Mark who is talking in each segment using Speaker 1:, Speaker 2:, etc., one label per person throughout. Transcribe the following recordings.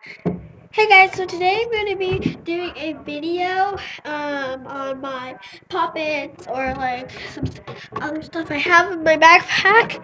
Speaker 1: Hey guys, so today I'm going to be doing a video on my puppets or like some other stuff I have in my backpack,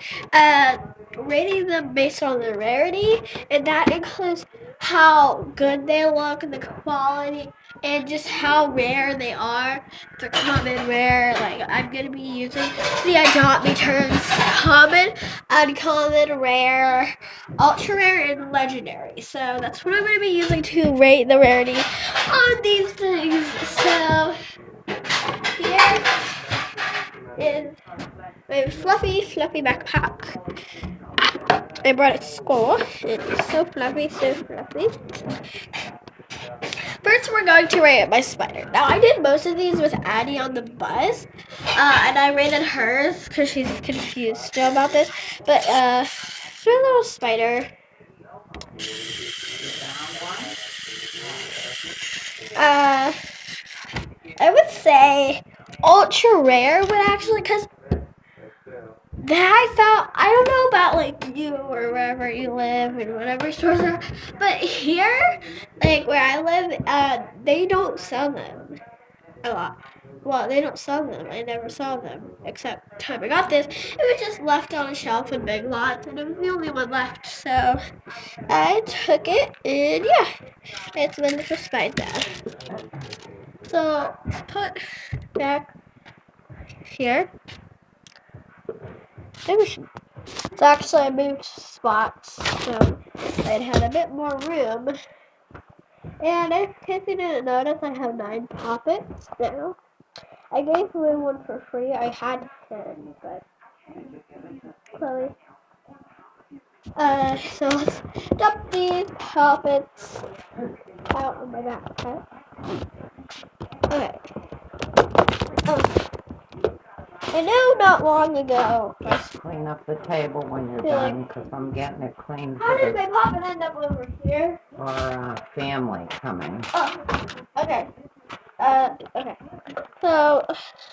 Speaker 1: rating them based on their rarity, and that includes how good they look and the quality and just how rare they are. For common, rare, like I'm going to be using the adopt me terms common, uncommon, rare, ultra rare, and legendary. So that's what I'm going to be using to rate the rarity on these things. So here is my fluffy backpack. I brought it to school. It's so fluffy, so fluffy. First, we're going to rate my spider. Now, I did most of these with Addie on the bus, and I rated hers because she's confused still about this. But, she's a little spider. I would say ultra rare would actually, because I don't know about like you or wherever you live and whatever stores are, but here, like where I live, they don't sell them a lot. Well, they don't sell them. I never saw them except the time I got this. It was just left on a shelf in Big Lots, and it was the only one left. So I took it, and yeah, it's been just spied there. So put back here. Maybe we should. So actually, I moved spots, so I'd had a bit more room. And in case you didn't notice, I have 9 poppets now. I gave away one for free. I had 10, but Chloe. So let's dump these poppets out of my backpack. Okay. I know not long ago.
Speaker 2: Just clean up the table when you're done, because I'm getting it clean
Speaker 1: How did
Speaker 2: for
Speaker 1: my poppet end up over here?
Speaker 2: our family coming.
Speaker 1: Oh, okay. Okay. So,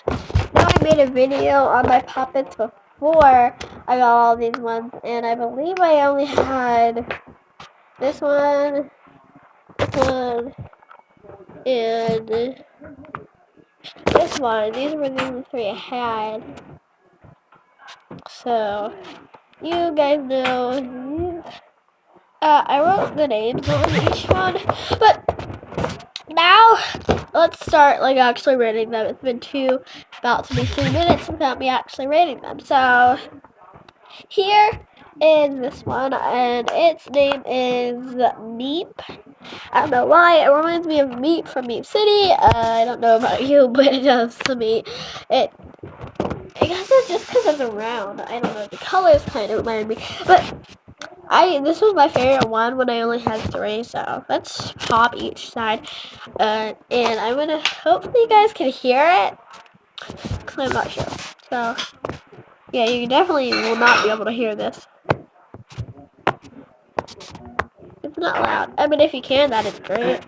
Speaker 1: now I made a video on my puppets before I got all these ones, and I believe I only had this one, and this one. These were the 3 I had. So, you guys know, I wrote the names on each one, but now let's start like actually rating them. It's been about to be 3 minutes without me actually rating them. So here is this one, and its name is Meep. I don't know why, it reminds me of Meep from Meep City. I don't know about you, but it does to me. I guess it's just because it's round. I don't know, the colors kind of remind me. But this was my favorite one when I only had 3, so let's pop each side. And I'm gonna, hopefully you guys can hear it, because I'm not sure. So, yeah, you definitely will not be able to hear this. It's not loud. I mean, if you can, that is great.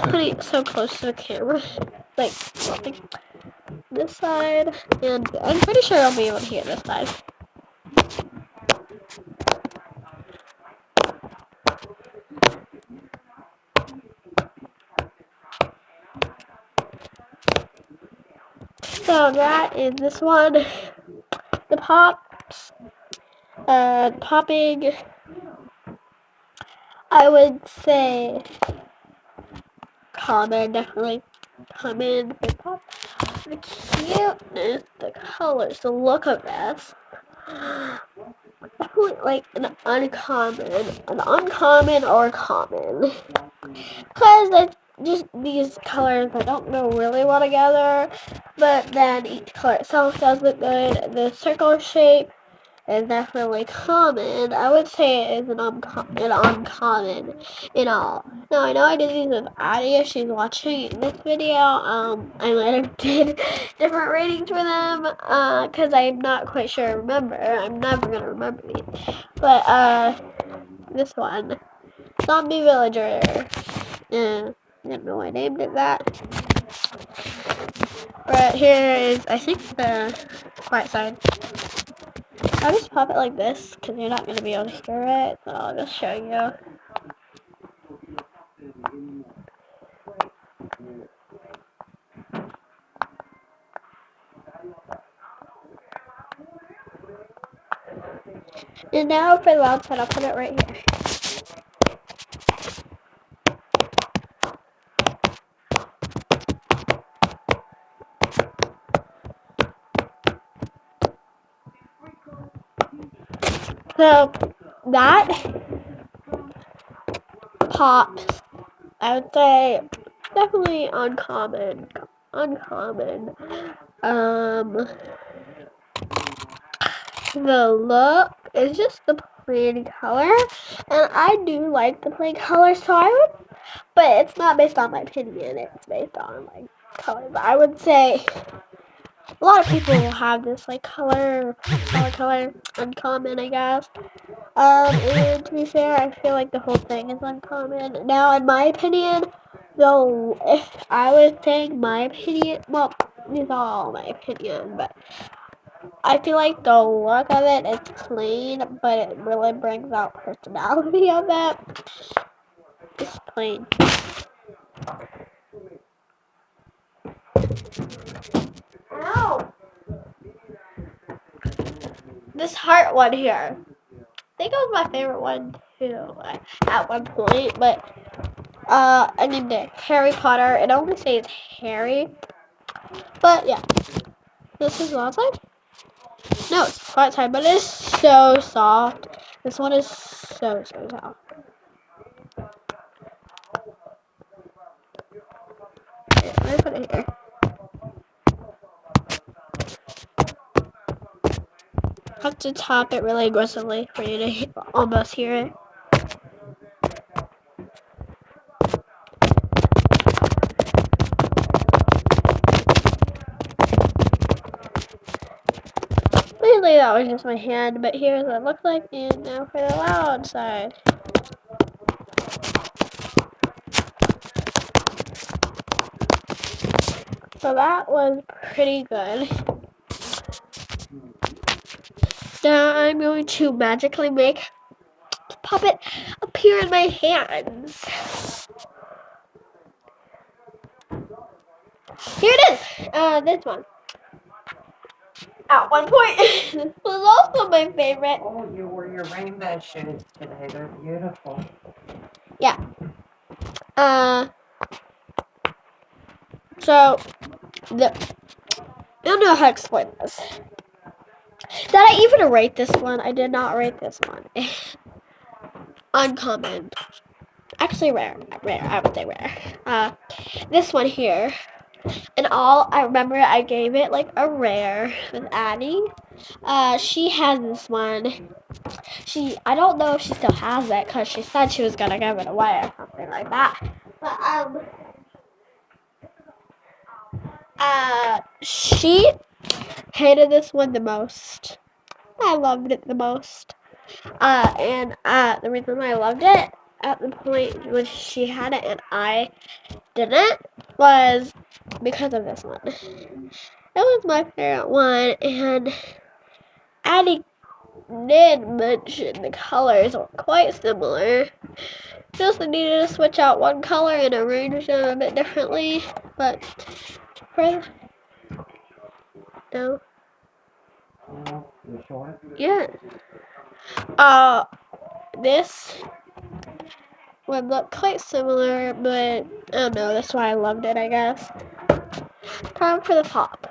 Speaker 1: Putting it so close to the camera. Like this side, and I'm pretty sure I'll be able to hear this side. So that is this one. The pops, popping, I would say common, definitely common. The pop, the cuteness, the colors, the look of this. Definitely like an uncommon or common. Because it's just these colors that don't go really well together, but then each color itself does look good. The circle shape is definitely common. I would say it is an uncommon in all. Now, I know I did these with Addie if she's watching this video. I might have did different ratings for them, because I'm not quite sure I remember. I'm never going to remember these. But, this one, Zombie Villager. I don't know why I named it that. But here is, I think, the quiet side. I'll just pop it like this because you're not going to be able to hear it. So I'll just show you. And now for the loud side, I'll put it right here. So that pops, I would say, definitely uncommon. The look is just the plain color, and I do like the plain color, so I would, but it's not based on my opinion, it's based on like color. But I would say a lot of people have this like color, uncommon, I guess. And to be fair, I feel like the whole thing is uncommon. Now, in my opinion, though, if I was saying my opinion, well, it's all my opinion, but I feel like the look of it is plain, but it really brings out personality of it. It's plain. Ow! This heart one here. I think it was my favorite one too at one point, but I named it Harry Potter. It only says Harry, but yeah, this is the outside. No, it's flat side, but it's so soft. This one is so soft. Here, let me put it here. Have to tap it really aggressively for you to almost hear it. Clearly that was just my hand, but here's what it looks like, and now for the loud side. So that was pretty good. Now I'm going to magically make the puppet appear in my hands. Here it is! This one. At one point, this was also my favorite.
Speaker 2: Oh, you wore your rainbow shoes today. They're beautiful.
Speaker 1: Yeah. So, I don't know how to explain this. Did I even rate this one? I did not rate this one. Uncommon. Actually rare. I would say rare. This one here. And all, I remember I gave it like a rare with Addie. She has this one. I don't know if she still has it because she said she was gonna give it away or something like that. But she hated this one the most. I loved it the most. And the reason I loved it at the point when she had it and I didn't was because of this one. It was my favorite one, and Addie did mention the colors were quite similar. Just needed to switch out one color and arrange them a bit differently, but for no.
Speaker 2: You sure?
Speaker 1: Yeah. This would look quite similar, but I don't know, that's why I loved it, I guess. Time for the pop.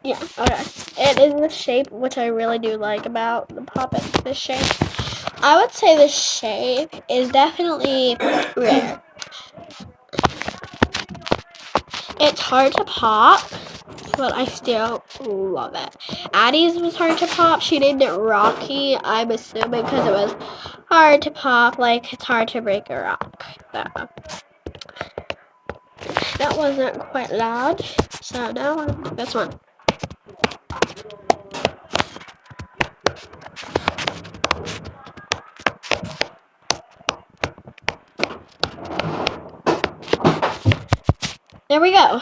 Speaker 1: Yeah, okay. It is the shape, which I really do like about the pop. It's the shape. I would say the shape is definitely rare. It's hard to pop, but I still love it. Addie's was hard to pop. She named it Rocky, I'm assuming because it was hard to pop, like it's hard to break a rock. So, that wasn't quite loud. So now this one. There we go.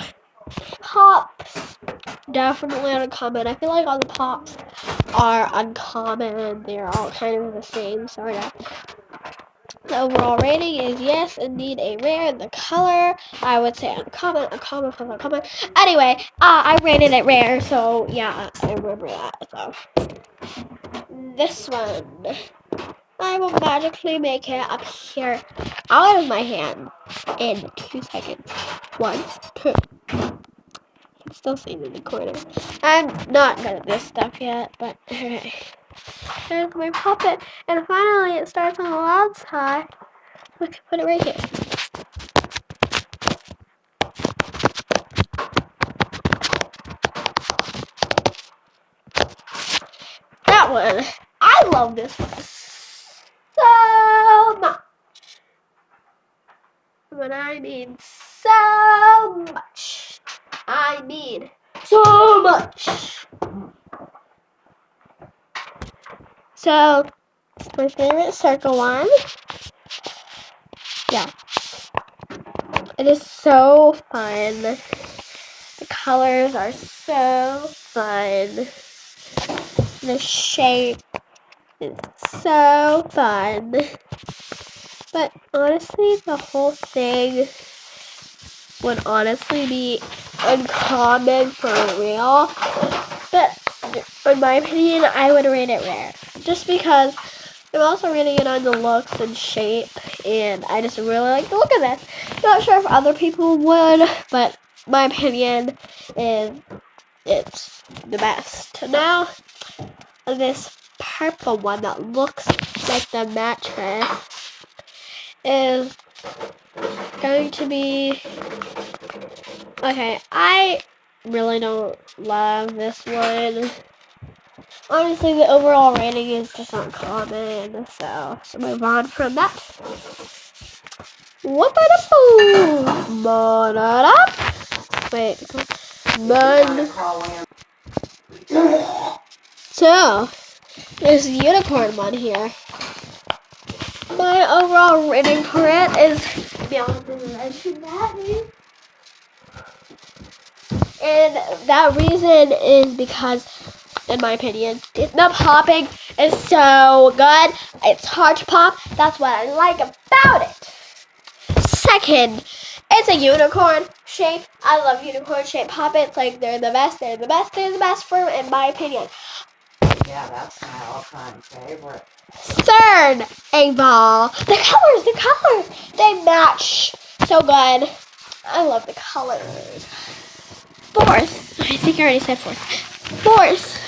Speaker 1: Pops. definitely uncommon. I feel like all the pops are uncommon. They're all kind of the same, sort of. The overall rating is yes, indeed a rare. The color, I would say uncommon. Anyway, I rated it rare, so yeah, I remember that. So this one, I will magically make it appear out of my hand in 2 seconds. 1, 2. It's still sitting in the corner. I'm not good at this stuff yet, but okay. There's my puppet, and finally it starts on the loud side. Look, put it right here. That one. I love this one so much. When I mean so much, I mean so much. So, my favorite circle one. Yeah. It is so fun. The colors are so fun. The shape is so fun. But honestly, the whole thing would honestly be uncommon for real. But in my opinion, I would rate it rare. Just because I'm also rating it on the looks and shape, and I just really like the look of this. Not sure if other people would, but my opinion is it's the best. Now, this purple one that looks like the mattress is going to be... Okay, I really don't love this one. Honestly, the overall rating is just uncommon, so let's move on from that. Wait, so, there's a unicorn one here. My overall rating for it is beyond the legendary. And that reason is because, in my opinion, the popping is so good. It's hard to pop. That's what I like about it. Second, it's a unicorn shape. I love unicorn shape poppets. Like, they're the best for, in my opinion.
Speaker 2: Yeah, that's my all-time favorite.
Speaker 1: Third, a ball. The colors, they match so good. I love the colors. Fourth, I think I already said fourth. Fourth,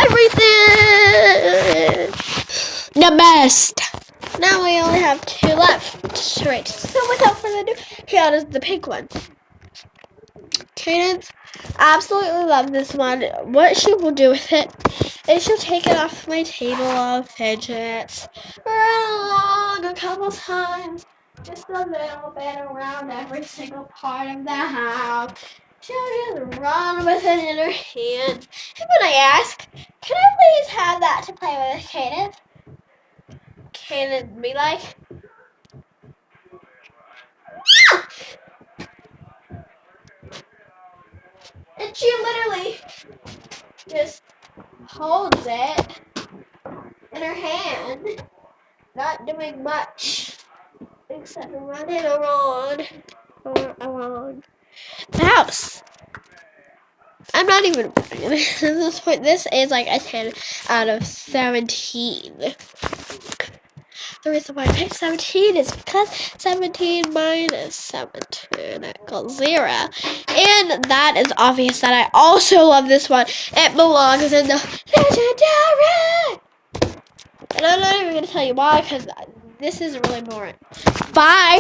Speaker 1: everything. The best. Now we only have 2 left. Right. So without further ado, here is the pink one. Cadence absolutely love this one. What she will do with it is she'll take it off my table of fidgets, run along a couple times, just a little bit around every single part of the house. She'll just run with it in her hand. And when I ask, can I please have that to play with, Cadence? Cadence be like, yeah! And she literally just holds it in her hand, not doing much except running around the house. I'm not even at this point. This is like a 10 out of 17. The reason why I picked 17 is because 17 minus 17 equals 0. And that is obvious that I also love this one. It belongs in the legendary. And I'm not even going to tell you why, because this is really boring. Bye.